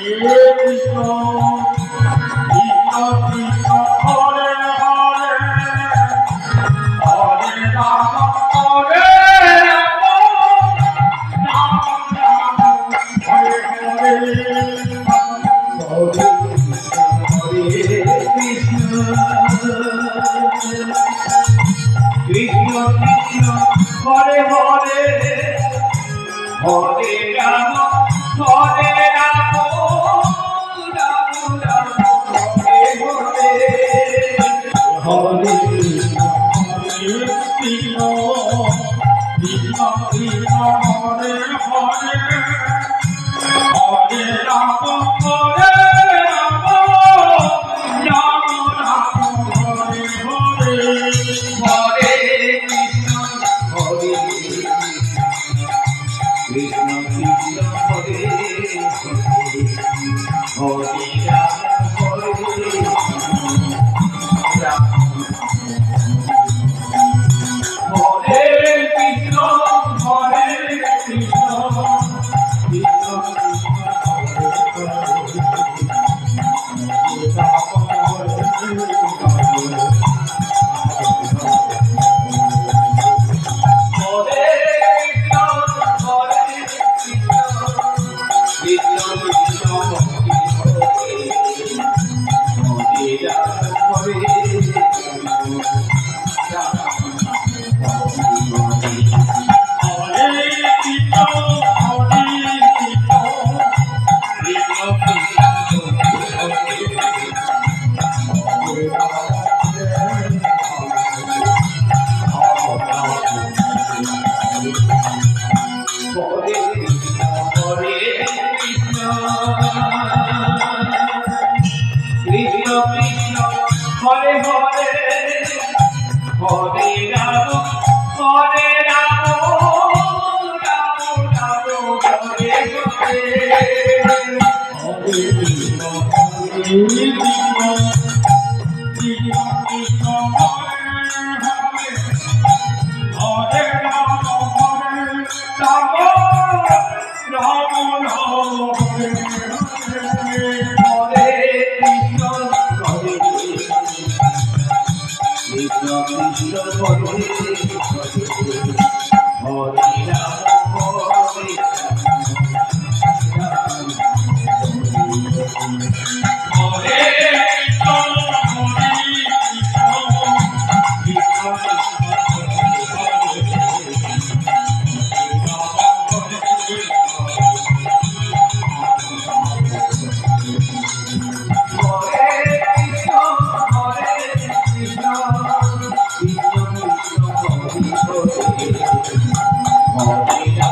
Hare Hare Hare Ram Hare Ram Ram Ram Hare Hare Hare Krishna Krishna Krishna Hare Hare Hare Ram Hare Ram Ram Ram Hare Hare Hare Krishna Hare Krishna Krishna Hare Hare Ram Hare Ram Hare Krishna Hare Krishna Krishna Hare Hare Hare Ram Hare Ram Ram Ram Hare Hare Hare Krishna Hare Krishna Krishna Krishna Hare Hare Ram Hare Ram Ram Ram Hare Hare Krishna Hare Krishna Krishna Hare Hare Ram Hare Hare Krishna Hare Krishna Krishna